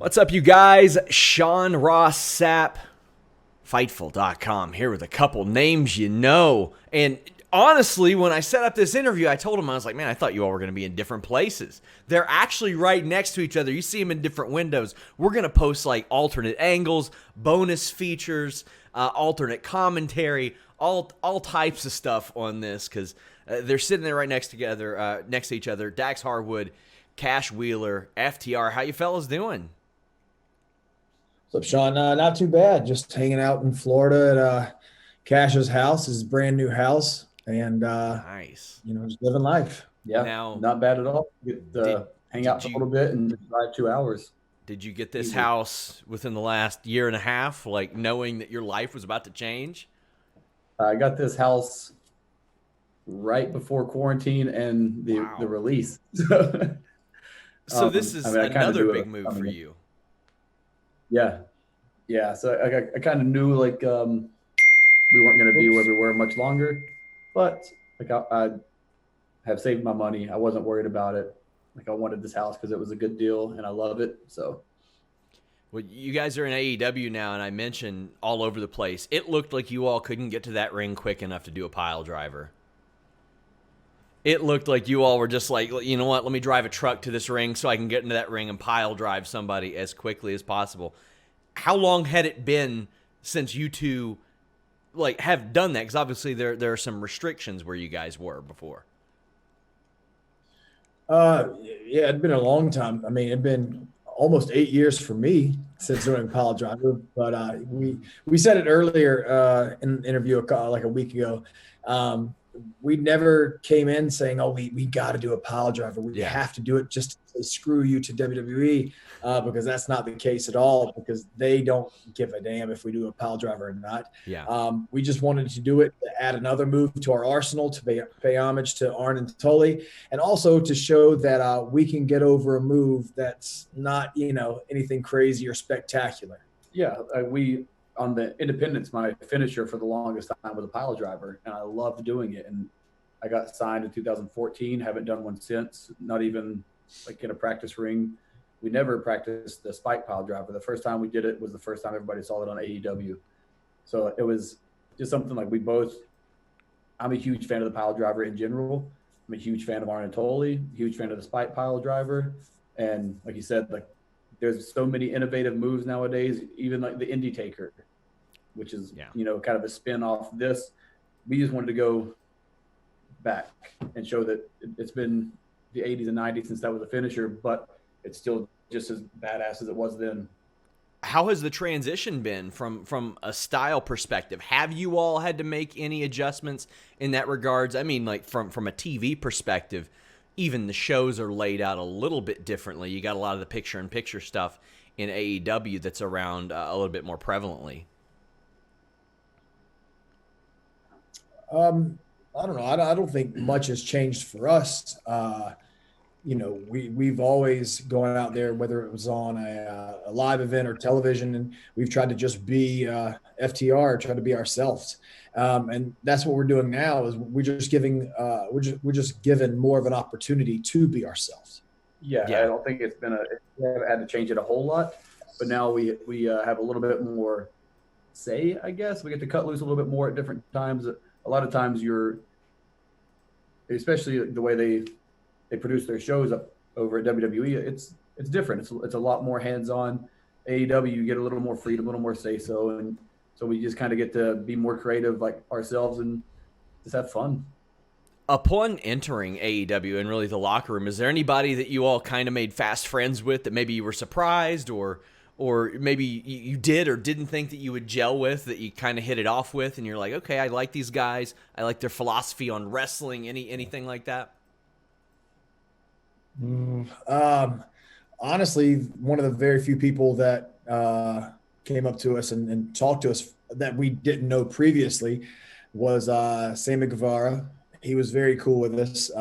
What's up, you guys? Sean Ross Sapp, Fightful.com, here with a couple names you know. And honestly, when I set up this interview, I told him, I was like, man, I thought you all were going to be in different places. They're actually right next to each other. You see them in different windows. We're going to post like alternate angles, bonus features, alternate commentary, all types of stuff on this because they're sitting there right next to each other. Dax Harwood, Cash Wheeler, FTR. How you fellas doing? What's up, Sean? Not too bad. Just hanging out in Florida at Cash's house, his brand new house, and Nice. just living life. Yeah, Now, not bad at all. Get hang out for a little bit and just drive 2 hours. Did you get this Easy. house within the last year and a half, like knowing that your life was about to change? I got this house right before quarantine and the release. So this is another big move for you. Yeah. So I kind of knew like we weren't going to be where we were much longer, but like I have saved my money. I wasn't worried about it. Like I wanted this house because it was a good deal and I love it. So. Well, you guys are in AEW now, and I mentioned all over the place. It looked like you all couldn't get to that ring quick enough to do a pile driver. It looked like you all were just like, you know what, let me drive a truck to this ring so I can get into that ring and pile drive somebody as quickly as possible. How long had it been since you two like have done that? Because obviously there are some restrictions where you guys were before. Yeah, it'd been a long time. I mean, it'd been almost 8 years for me since doing Pile Driver. But we said it earlier in an interview like a week ago. We never came in saying, "Oh, we got to do a pile driver. We have to do it just to say screw you to WWE," because that's not the case at all. Because they don't give a damn if we do a pile driver or not. Yeah. We just wanted to do it to add another move to our arsenal to pay homage to Arn and Tully, and also to show that we can get over a move that's not anything crazy or spectacular. Yeah, we. On the independents, my finisher for the longest time was a pile driver, and I loved doing it. And I got signed in 2014. Haven't done one since. Not even like in a practice ring. We never practiced the spike pile driver. The first time we did it was the first time everybody saw it on AEW. So it was just something like we both. I'm a huge fan of the pile driver in general. I'm a huge fan of Arnold Classic, huge fan of the spike pile driver, and like you said, like. There's so many innovative moves nowadays, even like the Indie Taker, which is, kind of a spin off this. We just wanted to go back and show that it's been the 80s and 90s since that was a finisher, but it's still just as badass as it was then. How has the transition been from a style perspective? Have you all had to make any adjustments in that regards? I mean, like from a TV perspective, even the shows are laid out a little bit differently. You got a lot of the picture-in-picture stuff in AEW that's around a little bit more prevalently. I don't know. I don't think much has changed for us. We've always gone out there, whether it was on a live event or television, and we've tried to just be FTR, try to be ourselves. And that's what we're doing now. Is we're just given more of an opportunity to be ourselves. Yeah. I don't think we haven't had to change it a whole lot, but now we have a little bit more say. I guess we get to cut loose a little bit more at different times. A lot of times especially the way they produce their shows up over at WWE, it's different. It's a lot more hands-on. AEW, you get a little more freedom, a little more say-so, and so we just kind of get to be more creative like ourselves and just have fun. Upon entering AEW and really the locker room, is there anybody that you all kind of made fast friends with that maybe you were surprised or maybe you did or didn't think that you would gel with, that you kind of hit it off with and you're like, okay, I like these guys. I like their philosophy on wrestling. Anything like that? Honestly, one of the very few people that came up to us and talked to us that we didn't know previously was Sammy Guevara. He was very cool with us,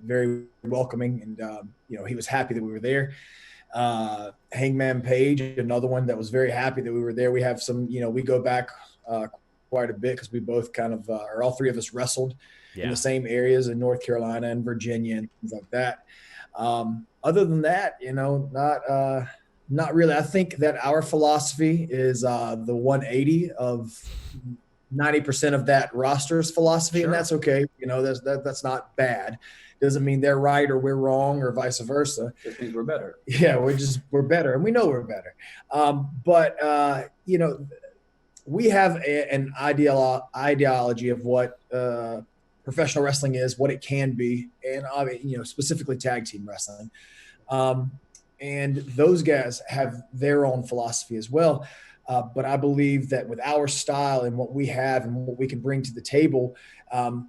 very welcoming, and he was happy that we were there. Hangman Page, another one that was very happy that we were there. We have some, we go back quite a bit because we both kind of, or all three of us wrestled in the same areas in North Carolina and Virginia and things like that. Other than that, Not really. I think that our philosophy is the 180 of 90% of that roster's philosophy, Sure. and that's okay. That's not bad. Doesn't mean they're right or we're wrong or vice versa. Just means we're better. Yeah, we're better, and we know we're better. But we have an ideology of what professional wrestling is, what it can be, and specifically tag team wrestling. And those guys have their own philosophy as well. But I believe that with our style and what we have and what we can bring to the table,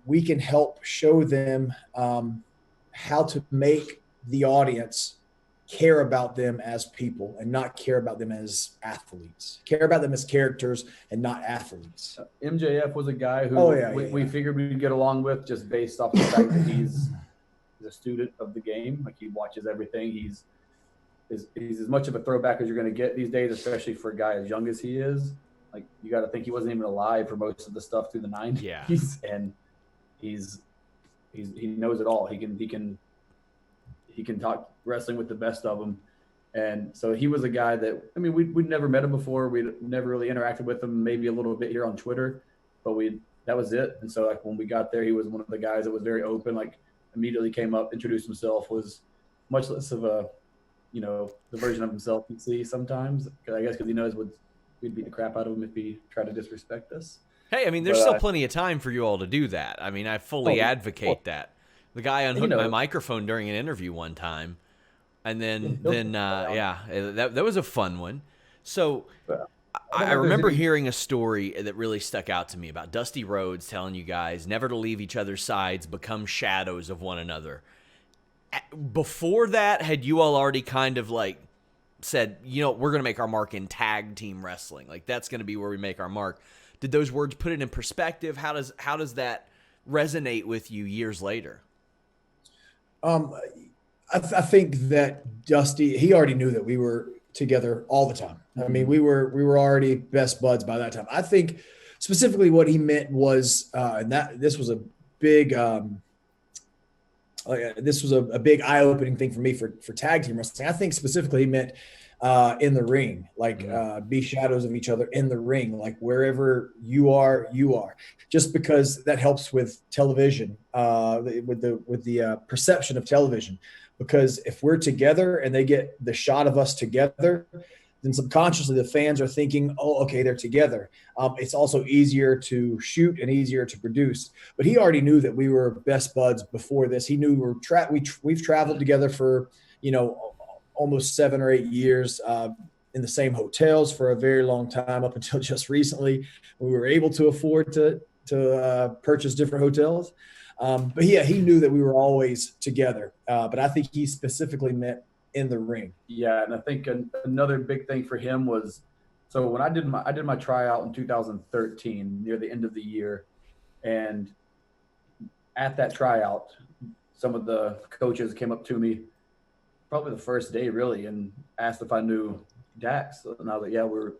we can help show them how to make the audience care about them as people and not care about them as athletes. Care about them as characters and not athletes. MJF was a guy who we figured we'd get along with just based off the fact that he's a student of the game. Like, he watches everything. He's as much of a throwback as you're going to get these days, especially for a guy as young as he is. Like, you got to think he wasn't even alive for most of the stuff through the 90s. Yeah. And he knows it all. He can talk wrestling with the best of them. And so he was a guy that, I mean, we'd never met him before. We'd never really interacted with him, maybe a little bit here on Twitter, but that was it. And so, like, when we got there, he was one of the guys that was very open, like, immediately came up, introduced himself, was much less of a, the version of himself you see sometimes. I guess because he knows we'd beat the crap out of him if he tried to disrespect us. Hey, I mean, there's still plenty of time for you all to do that. I mean, I fully advocate that. The guy unhooked my microphone during an interview one time, and then that was a fun one. So I remember hearing a story that really stuck out to me about Dusty Rhodes telling you guys never to leave each other's sides, become shadows of one another. Before that, had you all already kind of like said, we're going to make our mark in tag team wrestling? Like, that's going to be where we make our mark. Did those words put it in perspective? How does that resonate with you years later? I think that Dusty, he already knew that we were together all the time. I mean, we were already best buds by that time. I think specifically what he meant was, and that this was a big, a big eye-opening thing for me for tag team wrestling. I think specifically he meant in the ring, like be shadows of each other in the ring, like wherever you are. Just because that helps with television, with the perception of television. Because if we're together and they get the shot of us together, then subconsciously the fans are thinking, oh, okay, they're together. It's also easier to shoot and easier to produce. But he already knew that we were best buds before this. He knew we've traveled together for, almost 7 or 8 years in the same hotels for a very long time, up until just recently. We were able to afford to purchase different hotels. But yeah, he knew that we were always together. But I think he specifically meant in the ring. Yeah, and I think another big thing for him was, so when I did my tryout in 2013 near the end of the year, and at that tryout, some of the coaches came up to me probably the first day really and asked if I knew Dax. And I was like, yeah, we're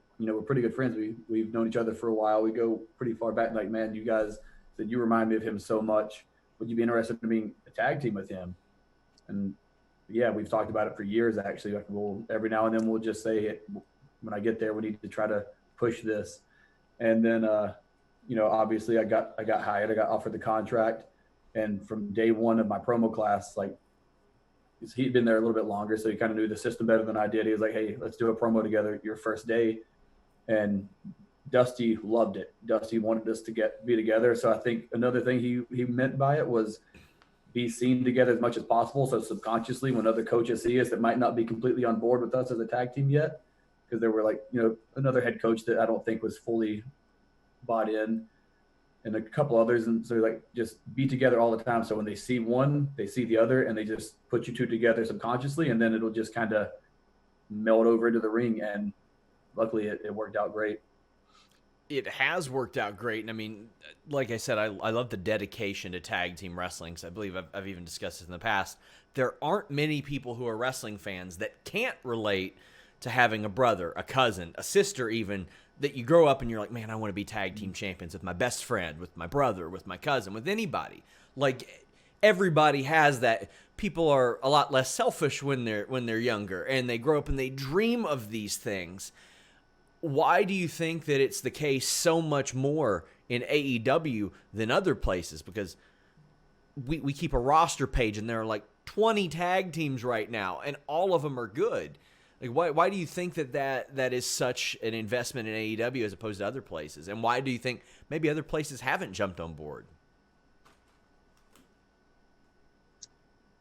pretty good friends. We've known each other for a while. We go pretty far back. Like, man, you guys said you remind me of him so much. Would you be interested in being a tag team with him? And yeah, we've talked about it for years, actually. Like, every now and then we'll just say, when I get there, we need to try to push this. And then, obviously I got hired. I got offered the contract. And from day one of my promo class, like, he'd been there a little bit longer, so he kind of knew the system better than I did. He was like, hey, let's do a promo together your first day. And Dusty loved it. Dusty wanted us to be together. So I think another thing he meant by it was be seen together as much as possible. So subconsciously, when other coaches see us that might not be completely on board with us as a tag team yet, because there were another head coach that I don't think was fully bought in, and a couple others. And so just be together all the time. So when they see one, they see the other, and they just put you two together subconsciously, and then it'll just kind of meld over into the ring. And luckily it worked out great. It has worked out great. And I mean, like I said, I love the dedication to tag team wrestling. So I believe I've even discussed this in the past. There aren't many people who are wrestling fans that can't relate to having a brother, a cousin, a sister even, that you grow up and you're like, man, I want to be tag team champions with my best friend, with my brother, with my cousin, with anybody. Like, everybody has that. People are a lot less selfish when they're younger, and they grow up and they dream of these things. Why do you think that it's the case so much more in AEW than other places? Because we keep a roster page, and there are like 20 tag teams right now, and all of them are good. Like, why do you think that is such an investment in AEW as opposed to other places? And why do you think maybe other places haven't jumped on board?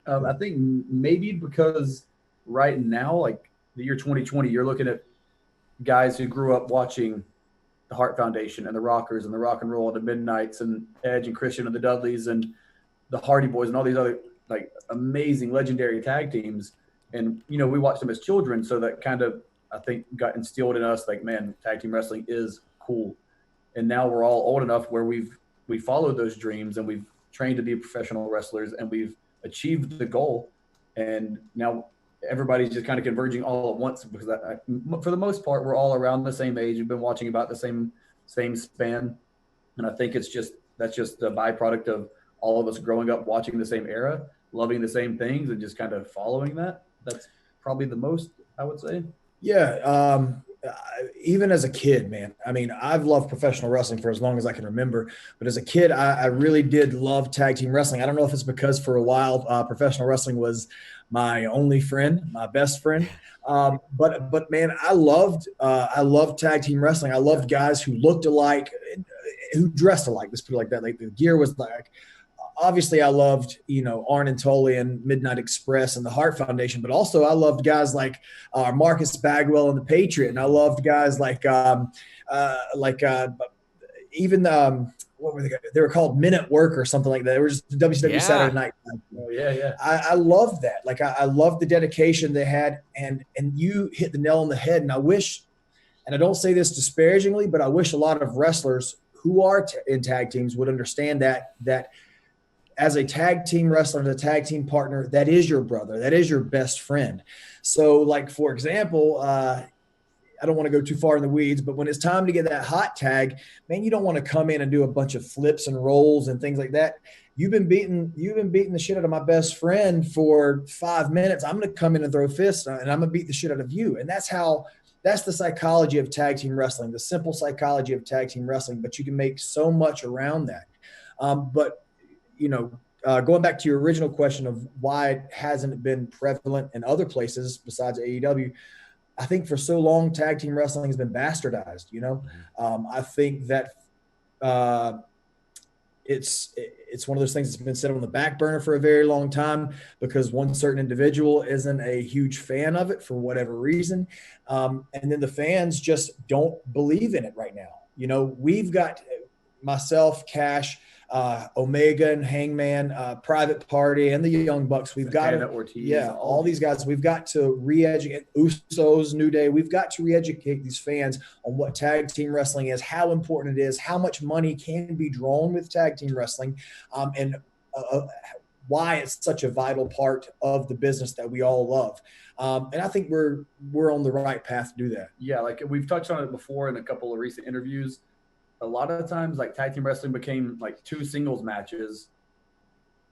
I think maybe because right now, like the year 2020, you're looking at guys who grew up watching the Hart Foundation and the Rockers and the Rock and Roll and the Midnights and Edge and Christian and the Dudleys and the Hardy Boys and all these other like amazing legendary tag teams. And, you know, we watched them as children. So that kind of, I think, got instilled in us like, man, tag team wrestling is cool. And now we're all old enough where we followed those dreams and we've trained to be professional wrestlers and we've achieved the goal. And now everybody's just kind of converging all at once because for the most part, we're all around the same age. We've been watching about the same span. And I think that's just a byproduct of all of us growing up watching the same era, loving the same things, and just kind of following that. That's probably the most, I would say. Yeah. Even as a kid, man, I mean, I've loved professional wrestling for as long as I can remember. But as a kid, I really did love tag team wrestling. I don't know if it's because for a while professional wrestling was my only friend, my best friend. But man, I loved tag team wrestling. I loved guys who looked alike, who dressed alike. Let's put it like that. Like the gear was like. Obviously, I loved, you know, Arn and Tully and Midnight Express and the Hart Foundation, but also I loved guys like Marcus Bagwell and the Patriot, and I loved guys like even what were they were called Men at Work or something like that. They were just WCW Saturday Night. Oh yeah. I loved that. Like I loved the dedication they had, and you hit the nail on the head. And I wish, and I don't say this disparagingly, but I wish a lot of wrestlers who are in tag teams would understand that as a tag team wrestler, as a tag team partner, that is your brother. That is your best friend. So, like, for example, I don't want to go too far in the weeds, but when it's time to get that hot tag, man, you don't want to come in and do a bunch of flips and rolls and things like that. You've been beating the shit out of my best friend for 5 minutes. I'm going to come in and throw fists, and I'm going to beat the shit out of you. And that's the psychology of tag team wrestling, the simple psychology of tag team wrestling, but you can make so much around that. But you know, going back to your original question of why it hasn't been prevalent in other places besides AEW, I think for so long tag team wrestling has been bastardized. You know, I think that it's one of those things that's been set on the back burner for a very long time because one certain individual isn't a huge fan of it for whatever reason, and then the fans just don't believe in it right now. You know, we've got myself, Cash, Omega and Hangman, Private Party, and the Young Bucks. We've got to, all these guys. We've got to re-educate Usos, New Day. We've got to re-educate these fans on what tag team wrestling is, how important it is, how much money can be drawn with tag team wrestling, and why it's such a vital part of the business that we all love. And I think we're on the right path to do that. Yeah, like we've touched on it before in a couple of recent interviews. A lot of the times, like tag team wrestling became like two singles matches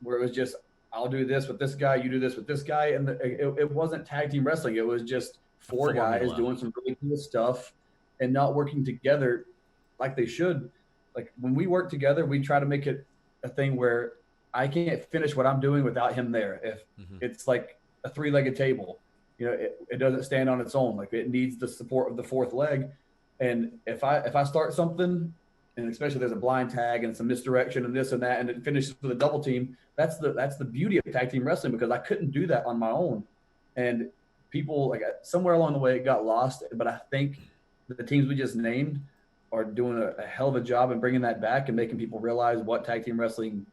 where it was just, I'll do this with this guy, you do this with this guy. And it wasn't tag team wrestling. It was just four guys doing some really cool stuff and not working together like they should. Like when we work together, we try to make it a thing where I can't finish what I'm doing without him there. If it's like a three-legged table, you know, it doesn't stand on its own. Like it needs the support of the fourth leg. And if I start something, and especially there's a blind tag and some misdirection and this and that, and it finishes with a double team, that's the beauty of tag team wrestling, because I couldn't do that on my own. And people, like somewhere along the way, it got lost. But I think the teams we just named are doing a hell of a job in bringing that back and making people realize what tag team wrestling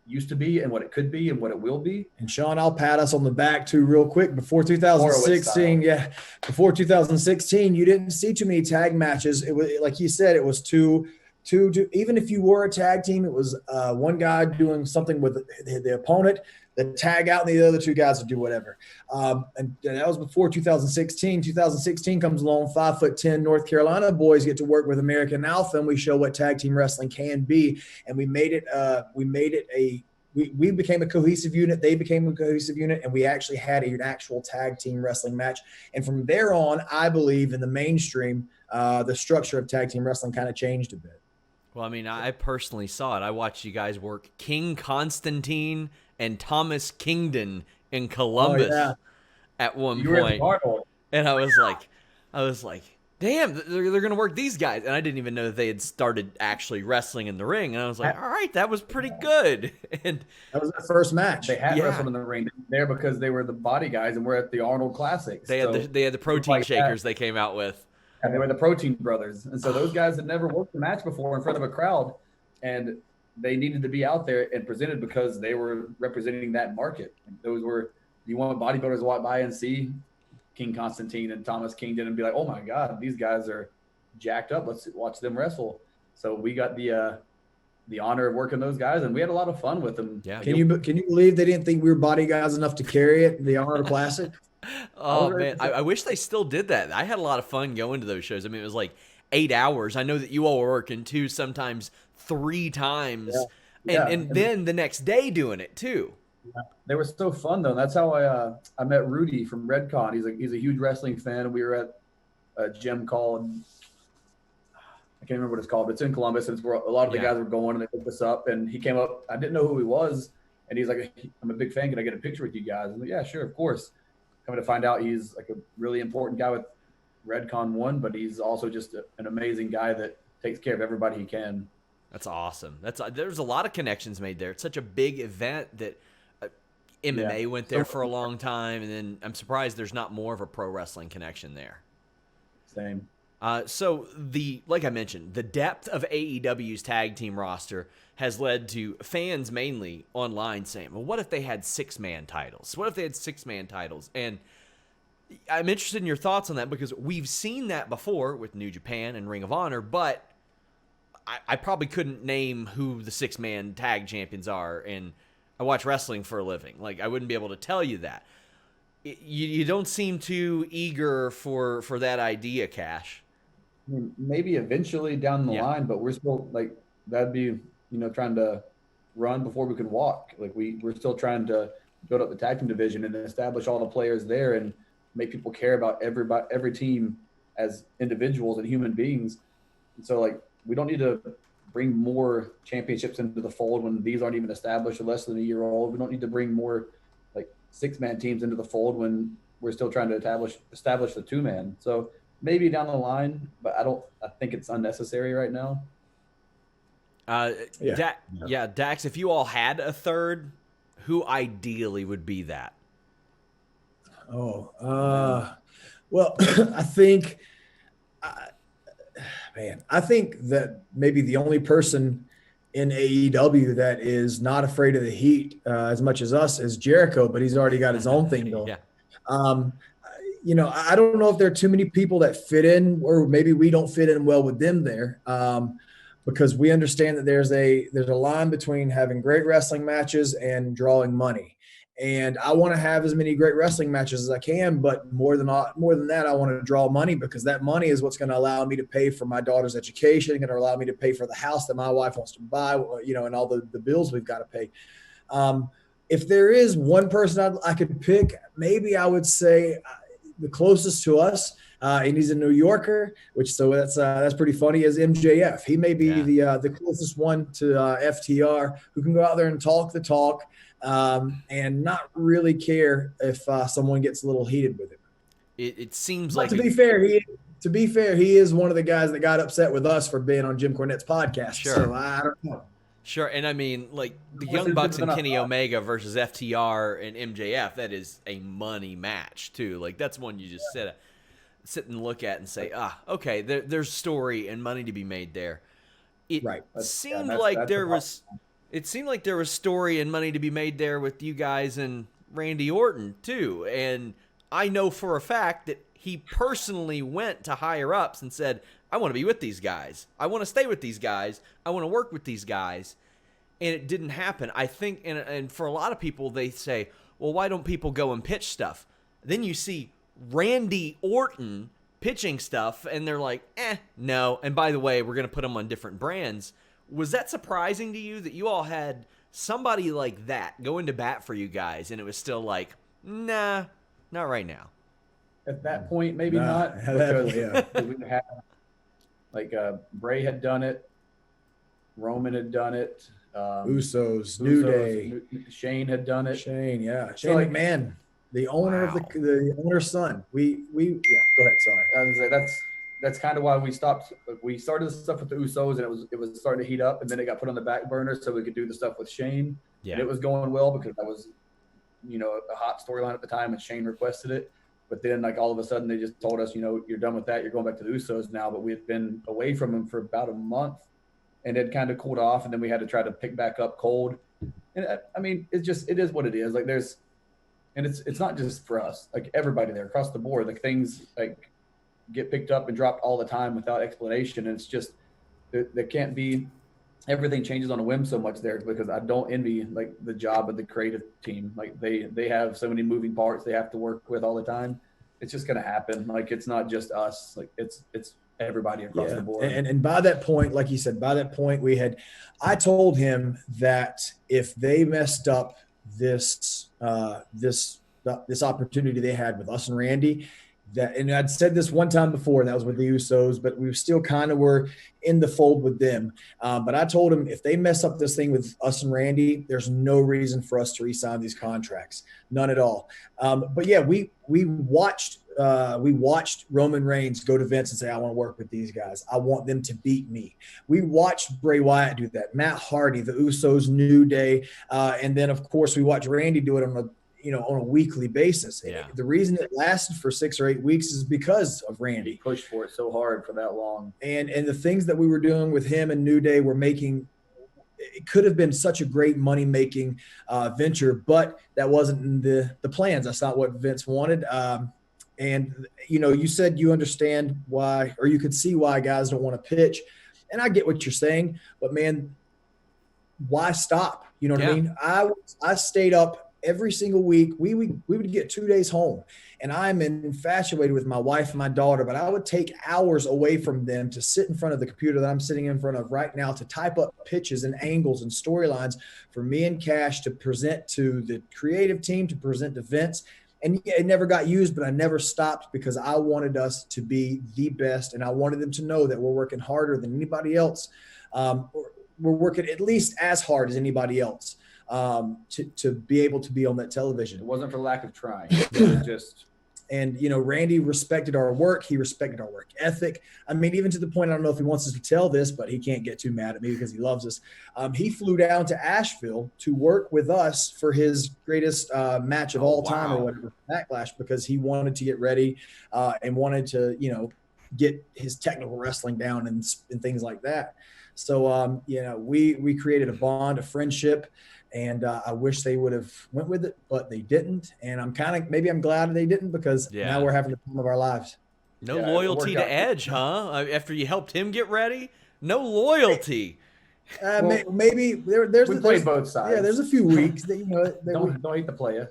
used to be and what it could be and what it will be. And Sean, I'll pat us on the back too real quick. Before 2016, before 2016, you didn't see too many tag matches. It was, like you said, it was two. Even if you were a tag team, it was one guy doing something with the opponent, the tag out, and the other two guys would do whatever. And that was before 2016. 2016 comes along, 5'10" North Carolina boys get to work with American Alpha, and we show what tag team wrestling can be. And we made it a we became a cohesive unit. They became a cohesive unit, and we actually had an actual tag team wrestling match. And from there on, I believe in the mainstream, the structure of tag team wrestling kind of changed a bit. Well, I mean, I personally saw it. I watched you guys work King Constantine and Thomas Kingdon in Columbus at one point. And I was like, damn, they're going to work these guys. And I didn't even know that they had started actually wrestling in the ring. And I was like, all right, that was pretty good. And that was their first match. They had wrestled in the ring there because they were the body guys and we're at the Arnold Classic. They had the protein shakers they came out with. And they were the Protein Brothers. And so those guys had never worked a match before in front of a crowd. And they needed to be out there and presented because they were representing that market. Those were, you want bodybuilders to walk by and see King Constantine and Thomas Kingdon and be like, oh my God, these guys are jacked up. Let's watch them wrestle. So we got the honor of working those guys, and we had a lot of fun with them. Yeah. Can you believe they didn't think we were body guys enough to carry it, the Arnold Classic? Oh man, I wish they still did that. I had a lot of fun going to those shows. I mean, it was like 8 hours. I know that you all were working 2, sometimes 3 times, and then the next day doing it too. Yeah. They were so fun though. That's how I met Rudy from Redcon. He's a huge wrestling fan. We were at a gym called, I can't remember what it's called, but it's in Columbus. And it's where a lot of the guys were going, and they picked us up. And he came up. I didn't know who he was, and he's like, "I'm a big fan. Can I get a picture with you guys?" I'm like, "Yeah, sure, of course." Coming to find out, he's like a really important guy with Redcon 1, but he's also just an amazing guy that takes care of everybody he can. That's awesome. There's a lot of connections made there. It's such a big event that MMA went there for a long time, and then I'm surprised there's not more of a pro wrestling connection there. Same. So like I mentioned, the depth of AEW's tag team roster has led to fans mainly online saying, well, what if they had 6-man titles? What if they had 6-man titles? And I'm interested in your thoughts on that because we've seen that before with New Japan and Ring of Honor, but I probably couldn't name who the 6-man tag champions are, and I watch wrestling for a living. Like, I wouldn't be able to tell you that. You don't seem too eager for that idea, Cash. I mean, maybe eventually down the line, but we're still like, that'd be, trying to run before we can walk. Like we're still trying to build up the tag team division and establish all the players there and make people care about every team as individuals and human beings. And so like, we don't need to bring more championships into the fold when these aren't even established or less than a year old. We don't need to bring more like 6-man teams into the fold when we're still trying to establish the 2-man. So maybe down the line, but I think it's unnecessary right now. Dax, if you all had a third, who ideally would be that? Well, I think, I think that maybe the only person in AEW that is not afraid of the heat as much as us is Jericho, but he's already got his own thing going. Yeah. I don't know if there are too many people that fit in, or maybe we don't fit in well with them there, because we understand that there's a line between having great wrestling matches and drawing money. And I want to have as many great wrestling matches as I can, but more than that, I want to draw money, because that money is what's going to allow me to pay for my daughter's education, going to allow me to pay for the house that my wife wants to buy, and all the bills we've got to pay. If there is one person I could pick, maybe I would say the closest to us, and he's a New Yorker, that's pretty funny, is MJF. He may be the closest one to FTR, who can go out there and talk the talk, and not really care if someone gets a little heated with him. It seems but like to be fair, he is one of the guys that got upset with us for being on Jim Cornette's podcast. Sure. So I don't know. Sure, and I mean, like the Young Bucks and Kenny Omega versus FTR and MJF, that is a money match too. Like that's one you just sit and look at and say, okay, there's story and money to be made there. It seemed like there was story and money to be made there with you guys and Randy Orton too. And I know for a fact that he personally went to higher ups and said, I want to be with these guys. I want to stay with these guys. I want to work with these guys. And it didn't happen. I think, and for a lot of people, they say, well, why don't people go and pitch stuff? Then you see Randy Orton pitching stuff, and they're like, no. And by the way, we're going to put them on different brands. Was that surprising to you that you all had somebody like that go into bat for you guys, and it was still like, nah, not right now. At that point, maybe not. Because we had, like, Bray had done it. Roman had done it. Usos, New Day. Shane had done it. Shane So, like, McMahon, the owner Wow. of the owner's son. Go ahead. Sorry. That's kind of why we stopped. We started the stuff with the Usos, and it was starting to heat up, and then it got put on the back burner so we could do the stuff with Shane. Yeah. And it was going well because that was, a hot storyline at the time, and Shane requested it. But then, like, all of a sudden, they just told us, you're done with that. You're going back to the Usos now. But we had been away from them for about a month, and it kind of cooled off, and then we had to try to pick back up cold. And I mean, it is what it is. Like, it's not just for us. Like, everybody there across the board, like, things like get picked up and dropped all the time without explanation. And it's just there can't be. Everything changes on a whim so much there, because I don't envy, like, the job of the creative team. Like, they have so many moving parts they have to work with all the time. It's just going to happen. Like, it's not just us. Like, it's everybody across the board. And by that point, like you said, I told him that if they messed up this opportunity they had with us and Randy, and I'd said this one time before, and that was with the Usos, but we still kind of were in the fold with them. But I told him, if they mess up this thing with us and Randy, there's no reason for us to re-sign these contracts. None at all. But yeah, we watched Roman Reigns go to Vince and say, I want to work with these guys. I want them to beat me. We watched Bray Wyatt do that, Matt Hardy, the Usos, New Day. And then, of course, we watched Randy do it on a weekly basis. Yeah. The reason it lasted for 6 or 8 weeks is because of Randy. He pushed for it so hard for that long. And the things that we were doing with him and New Day were making – it could have been such a great money-making venture, but that wasn't in the plans. That's not what Vince wanted. And, you said you understand why, or you could see why guys don't want to pitch. And I get what you're saying, but, man, why stop? You know what I mean? I stayed up every single week. We would get 2 days home, and I'm infatuated with my wife and my daughter, but I would take hours away from them to sit in front of the computer that I'm sitting in front of right now to type up pitches and angles and storylines for me and Cash to present to the creative team, to present to Vince. And it never got used, but I never stopped because I wanted us to be the best, and I wanted them to know that we're working harder than anybody else. We're working at least as hard as anybody else. To be able to be on that television. It wasn't for lack of trying. It was just. And, Randy respected our work. He respected our work ethic. I mean, even to the point, I don't know if he wants us to tell this, but he can't get too mad at me because he loves us. He flew down to Asheville to work with us for his greatest match of all time or whatever, Backlash, because he wanted to get ready and wanted to, get his technical wrestling down and things like that. So, we created a bond, a friendship. And I wish they would have went with it, but they didn't. And I'm glad they didn't, because now we're having the time of our lives. No loyalty to Edge, huh? After you helped him get ready? No loyalty. Maybe there's played both sides. Yeah, there's a few weeks that don't hate the player.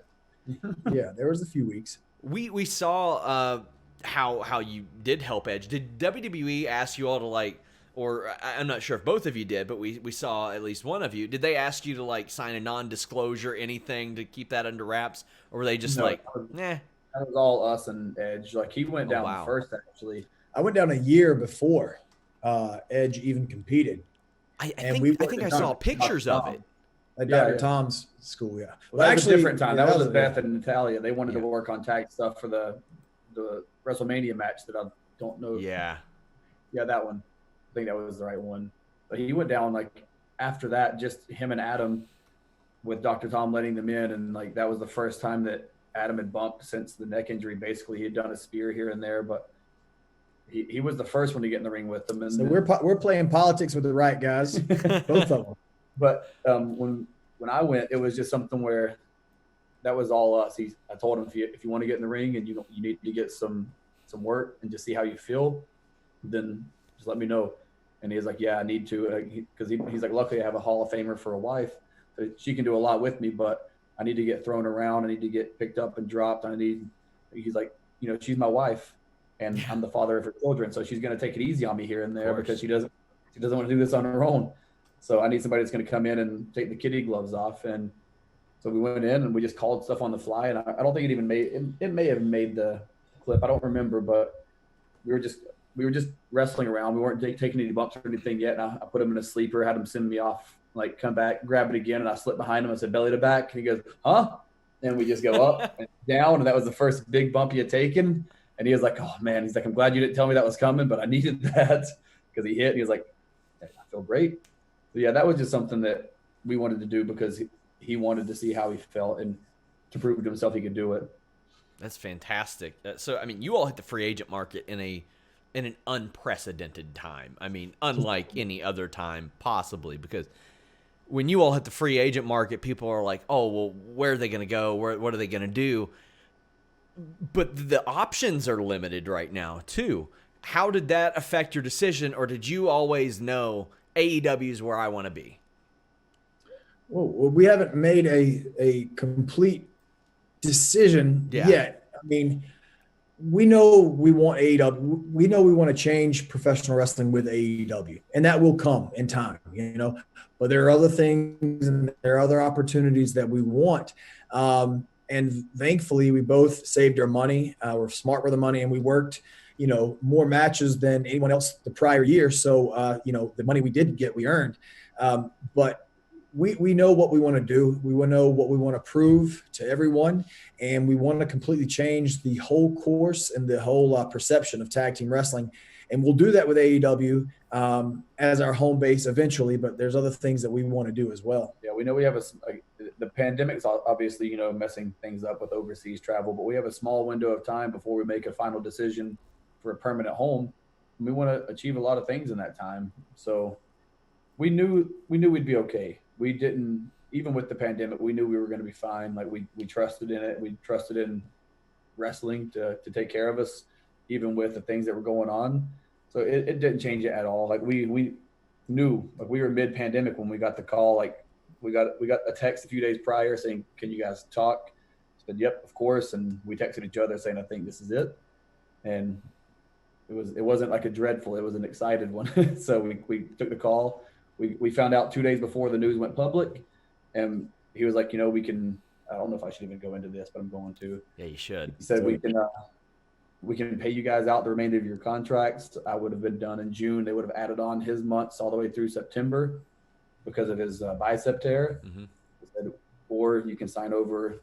Yeah, there was a few weeks. We saw how you did help Edge. Did WWE ask you all to or I'm not sure if both of you did, but we saw at least one of you. Did they ask you to sign a non-disclosure, anything to keep that under wraps, or were they just nah? That was all us and Edge. He went down first, actually. I went down a year before Edge even competed. I think I saw pictures of it at Dr. Tom's school. Yeah, well, that was a different time. That was Beth and Natalia. They wanted to work on tag stuff for the WrestleMania match that I don't know. Yeah, that one. I think that was the right one. But he went down after that, just him and Adam, with Dr. Tom letting them in, and that was the first time that Adam had bumped since the neck injury. Basically, he had done a spear here and there, but he was the first one to get in the ring with them. And so we're playing politics with the right guys, both of them. But when I went, it was just something where that was all us. I told him, if you want to get in the ring and you need to get some work and just see how you feel, then just let me know. And he's like, yeah, I need to, because he's like, luckily I have a Hall of Famer for a wife, so she can do a lot with me, but I need to get thrown around. I need to get picked up and dropped. He's like, she's my wife, and I'm the father of her children, so she's going to take it easy on me here and there because she doesn't want to do this on her own. So I need somebody that's going to come in and take the kitty gloves off. And so we went in and we just called stuff on the fly. And I don't think it even made, it may have made the clip. I don't remember, but we were just wrestling around. We weren't taking any bumps or anything yet. And I put him in a sleeper, had him send me off, like come back, grab it again. And I slipped behind him. I said, belly to back. And he goes, huh? And we just go up and down. And that was the first big bump he had taken. And he was like, oh man, he's like, I'm glad you didn't tell me that was coming, but I needed that because he hit. And he was like, hey, I feel great. So yeah, that was just something that we wanted to do because he wanted to see how he felt and to prove to himself he could do it. That's fantastic. So, I mean, you all hit the free agent market in an unprecedented time. I mean, unlike any other time possibly, because when you all hit the free agent market, people are like, oh, well, where are they going to go? What are they going to do? But the options are limited right now, too. How did that affect your decision, or did you always know AEW is where I want to be? Well, we haven't made a complete decision yet. I mean, we know we want AEW. We know we want to change professional wrestling with AEW, and that will come in time, you know. But there are other things and there are other opportunities that we want. And thankfully, we both saved our money. We're smart with the money, and we worked, you know, more matches than anyone else the prior year. So, you know, the money we did get, we earned. But we know what we want to do. We want to know what we want to prove to everyone. And we want to completely change the whole course and the whole perception of tag team wrestling. And we'll do that with AEW as our home base eventually, but there's other things that we want to do as well. Yeah, we know we have the pandemic's obviously, you know, messing things up with overseas travel, but we have a small window of time before we make a final decision for a permanent home. And we want to achieve a lot of things in that time. So we knew we'd be okay. We didn't, even with the pandemic, we knew we were going to be fine. Like we trusted in it. We trusted in wrestling to take care of us, even with the things that were going on. So it didn't change it at all. Like we knew, like we were mid-pandemic when we got the call. Like we got a text a few days prior saying, "Can you guys talk?" I said, "Yep, of course." And we texted each other saying, "I think this is it." And it wasn't like a dreadful, it was an excited one. So we took the call. We found out 2 days before the news went public, and he was like, you know, we can. I don't know if I should even go into this, but I'm going to. Yeah, you should. He said we can pay you guys out the remainder of your contracts. I would have been done in June. They would have added on his months all the way through September because of his bicep tear. Mm-hmm. He said, or you can sign over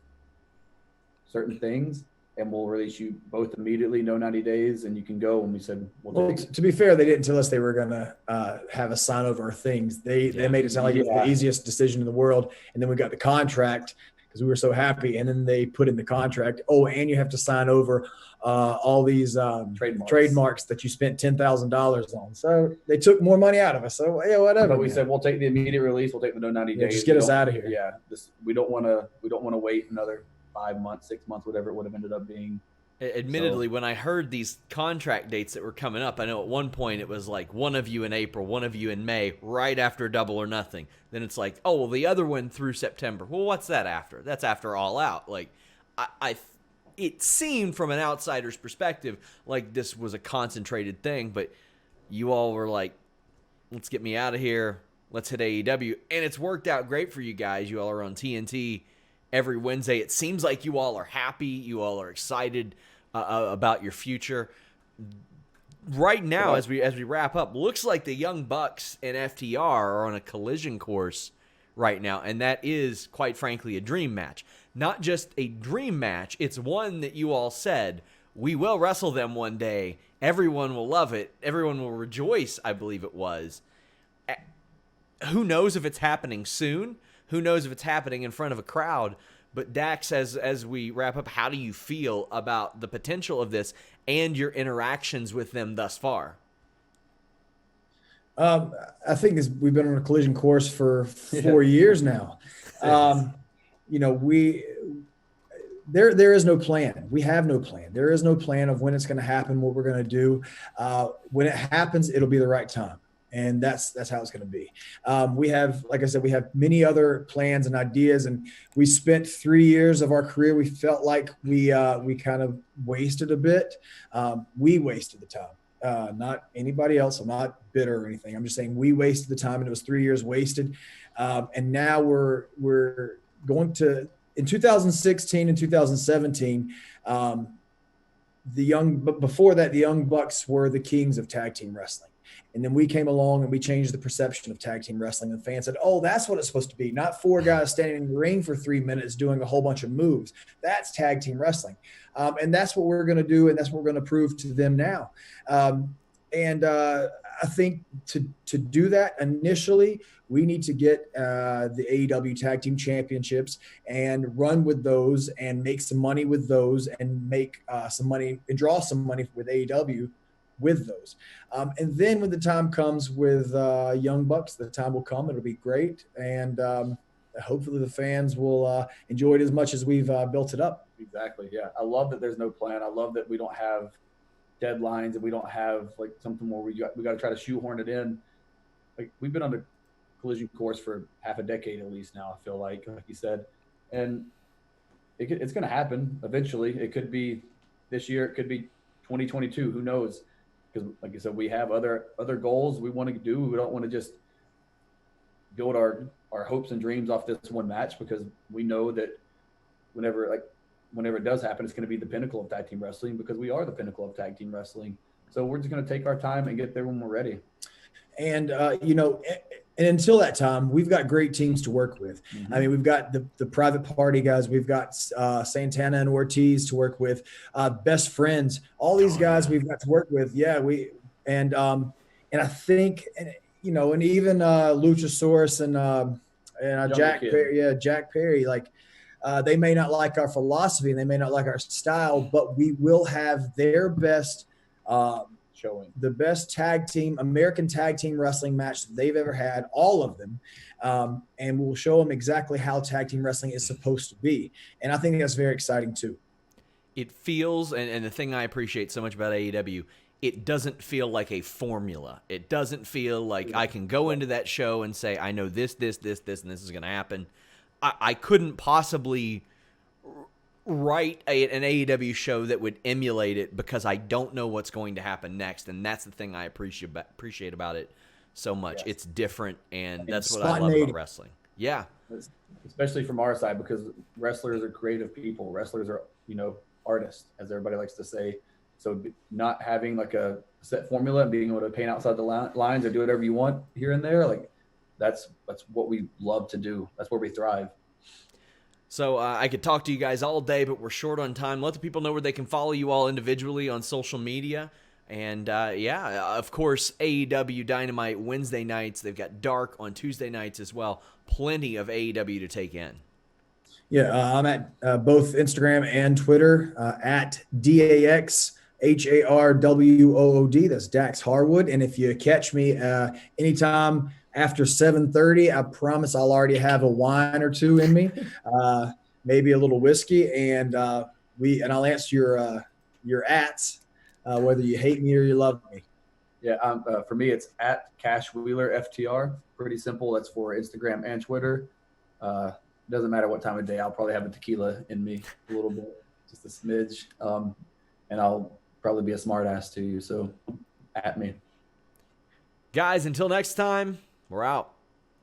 certain things, and we'll release you both immediately, no 90 days, and you can go. And we said, well, to be fair, they didn't tell us they were going to have us sign over things. They made it sound like it was the easiest decision in the world. And then we got the contract because we were so happy. And then they put in the contract, oh, and you have to sign over all these trademarks that you spent $10,000 on. So they took more money out of us. So yeah, whatever. But we said, we'll take the immediate release. We'll take the no 90 days. Just get us out of here. Yeah. We don't want to wait another 5 months, 6 months, whatever it would have ended up being. Admittedly, when I heard these contract dates that were coming up, I know at one point it was like one of you in April, one of you in May, right after Double or Nothing. Then it's like, oh, well, the other one through September. Well, what's that after? That's after All Out. Like, it seemed from an outsider's perspective like this was a concentrated thing, but you all were like, let's get me out of here. Let's hit AEW. And it's worked out great for you guys. You all are on TNT every Wednesday. It seems like you all are happy. You all are excited about your future. Right now, as we wrap up, looks like the Young Bucks and FTR are on a collision course right now, and that is, quite frankly, a dream match. Not just a dream match, it's one that you all said, we will wrestle them one day. Everyone will love it. Everyone will rejoice, I believe it was. Who knows if it's happening soon? Who knows if it's happening in front of a crowd? But Dax, as we wrap up, how do you feel about the potential of this and your interactions with them thus far? I think we've been on a collision course for 4 years now. You know, there is no plan. We have no plan. There is no plan of when it's going to happen, what we're going to do. When it happens, it'll be the right time. And that's how it's going to be. We have, like I said, we have many other plans and ideas, and we spent 3 years of our career. We felt like we kind of wasted a bit. We wasted the time. not anybody else. I'm not bitter or anything. I'm just saying we wasted the time, and it was 3 years wasted. And now we're going to, in 2016 and 2017, before that, the Young Bucks were the kings of tag team wrestling. And then we came along and we changed the perception of tag team wrestling. And fans said, oh, that's what it's supposed to be. Not four guys standing in the ring for 3 minutes doing a whole bunch of moves. That's tag team wrestling. And that's what we're going to do. And that's what we're going to prove to them now. I think to do that initially, we need to get the AEW Tag Team Championships and run with those and make some money with those and make some money and draw some money with AEW with those. And then when the time comes with Young Bucks, the time will come. It'll be great. And hopefully the fans will enjoy it as much as we've built it up. Exactly. Yeah. I love that there's no plan. I love that we don't have deadlines and we don't have like something where we got to try to shoehorn it in. Like we've been on the collision course for half a decade at least now, I feel like you said, and it's going to happen eventually. It could be this year, it could be 2022, who knows? Because like I said, we have other goals we want to do. We don't want to just build our hopes and dreams off this one match, because we know that whenever it does happen, it's going to be the pinnacle of tag team wrestling, because we are the pinnacle of tag team wrestling. So we're just going to take our time and get there when we're ready. And, and until that time, we've got great teams to work with. Mm-hmm. I mean, we've got the private party guys. We've got Santana and Ortiz to work with, Best Friends, all these guys we've got to work with. Yeah. And I think, and even Luchasaurus and Jack Perry. Yeah. Jack Perry, they may not like our philosophy and they may not like our style, but we will have their best showing, the best American tag team wrestling match that they've ever had, all of them. And we'll show them exactly how tag team wrestling is supposed to be. And I think that's very exciting too. It feels, and the thing I appreciate so much about AEW, it doesn't feel like a formula. It doesn't feel like I can go into that show and say, I know this, and this is going to happen. I couldn't possibly write an AEW show that would emulate it, because I don't know what's going to happen next, and that's the thing I appreciate about it so much. Yes. It's different, and that's what I love about wrestling. Yeah. Especially from our side, because wrestlers are creative people. Wrestlers are, artists, as everybody likes to say. So not having like a set formula and being able to paint outside the lines or do whatever you want here and there, that's what we love to do. That's where we thrive. So I could talk to you guys all day, but we're short on time. Let the people know where they can follow you all individually on social media. And, of course, AEW Dynamite Wednesday nights. They've got Dark on Tuesday nights as well. Plenty of AEW to take in. Yeah, I'm at both Instagram and Twitter at DAXHARWOOD. That's Dax Harwood. And if you catch me anytime after 7:30, I promise I'll already have a wine or two in me, maybe a little whiskey, and I'll answer your ats, whether you hate me or you love me. Yeah, for me it's at Cash Wheeler FTR. Pretty simple. That's for Instagram and Twitter. Doesn't matter what time of day. I'll probably have a tequila in me a little bit, just a smidge, and I'll probably be a smart ass to you. So, at me, guys. Until next time. We're out.